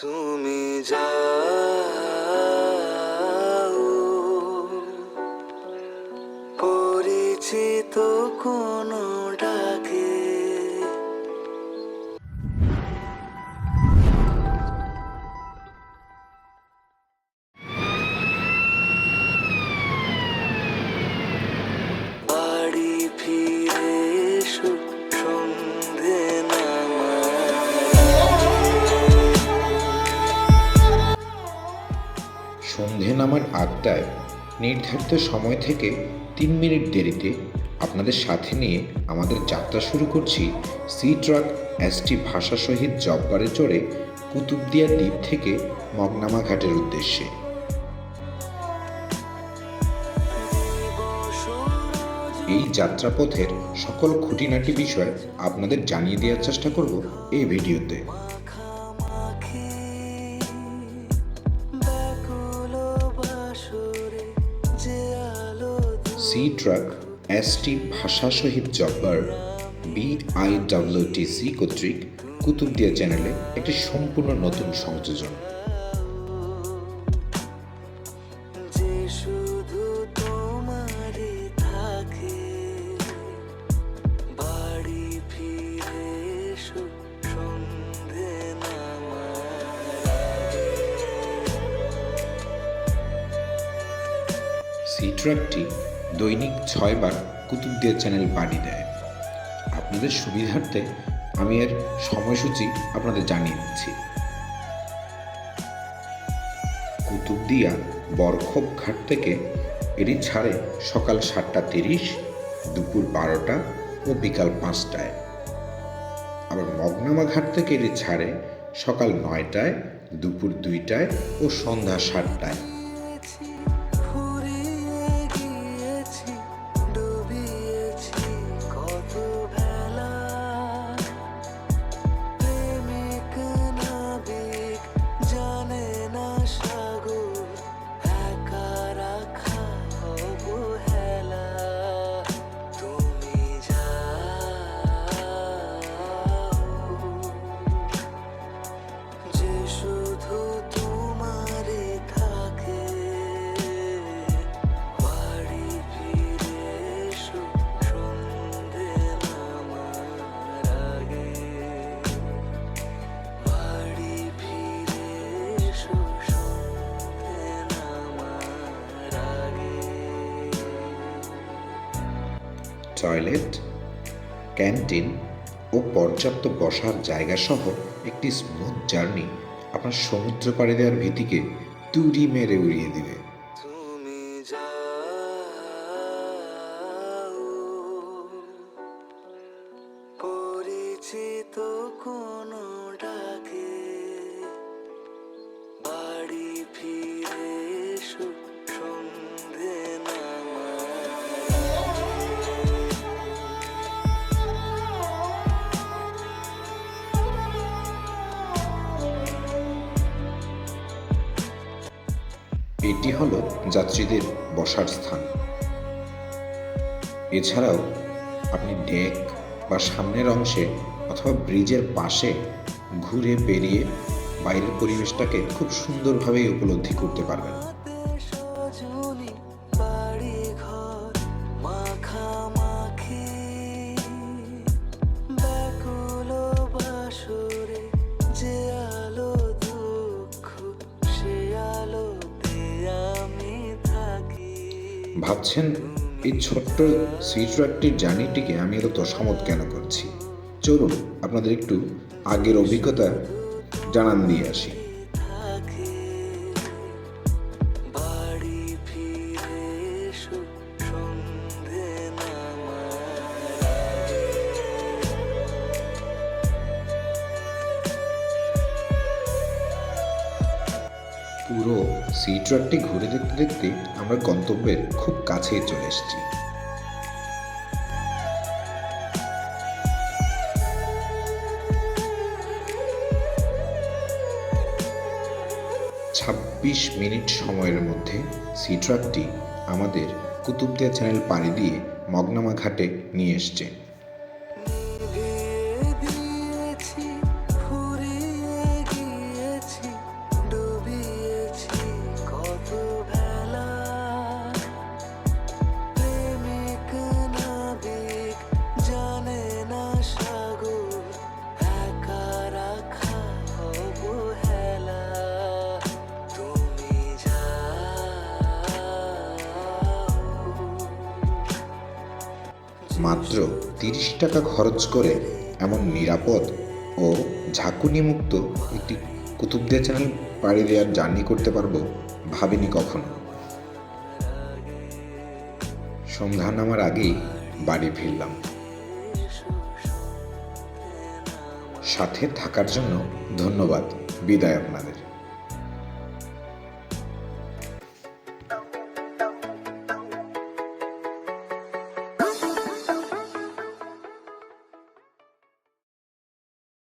তুমি যাও পরিচিত কোনো ডাকে। বাড়ি ফিরে এসো সন্ধে সন্ধে নামার আটটায় নির্ধারিত সময় থেকে 3 মিনিট দেরিতে আপনাদের সাথে নিয়ে আমাদের যাত্রা শুরু করছি সি ট্রাক এসটি ভাষা শহীদ জব্বারে চড়ে কুতুবদিয়া দ্বীপ থেকে মগনামা ঘাটের উদ্দেশ্যে। এই যাত্রাপথের সকল খুঁটিনাটি বিষয় আপনাদের জানিয়ে দেওয়ার চেষ্টা করব এই ভিডিওতে। সি ট্রাক এসটি ভাষা শহীদ জব্বার BIWTC কর্তৃক কুতুবদিয়া চ্যানেলে একটি সম্পূর্ণ নতুন সংযোজন। সি ট্রাকটি দৈনিক 6 বার কুতুবদিয়া চ্যানেল পাড়ি দেয়। আপনাদের সুবিধার্থে আমি এর সময়সূচি আপনাদের জানিয়ে দিচ্ছি। কুতুবদিয়া বরখোপ ঘাট থেকে এটি ছাড়ে সকাল 7:30, দুপুর 12টা ও বিকাল 5টায়। আবার মগনামা ঘাট থেকে এটি ছাড়ে সকাল 9টায়, দুপুর 2টায় ও সন্ধ্যা 7টায়। টয়লেট, ক্যান্টিন ও পর্যাপ্ত বসার জায়গা সহ একটি স্মুথ জার্নি আপনার সমুদ্র পাড়ি দেওয়ার ভীতিকে তুড়ি মেরে উড়িয়ে দিবে। তুমি যাও পরিচিত কোনো ডাকে, বাড়ি ফিরে এসো সন্ধে এটি হলো যাত্রীদের বসার স্থান। এছাড়াও আপনি ডেক বা সামনের অংশে অথবা ব্রিজের পাশে ঘুরে বেরিয়ে বাইরের পরিবেশটাকে খুব সুন্দরভাবে উপলব্ধি করতে পারবেন। ভাবছেন এই ছোট্ট সি ট্রাকটির জার্নিটিকে আমি এত তোষামত কেন করছি? চলুন আপনাদের একটু আগের অভিজ্ঞতা জানান দিয়ে আসি। পুরো সি ট্রাকটি ঘুরে দেখতে দেখতে আমরা গন্তব্যের খুব কাছেই চলে এসেছি। 26 মিনিট সময়ের মধ্যে সি ট্রাকটি আমাদের কুতুবদিয়া চ্যানেল পাড়ি দিয়ে মগনামা ঘাটে নিয়ে এসছে। মাত্র 30 টাকা খরচ করে এমন নিরাপদ ও ঝাঁকুনিমুক্ত একটি কুতুবদিয়া চ্যানেল পাড়ি দেওয়ার জার্নি করতে পারবো ভাবিনি কখনো। সন্ধ্যা নামার আগেই বাড়ি ফিরলাম। সাথে থাকার জন্য ধন্যবাদ। বিদায় আপনাদের।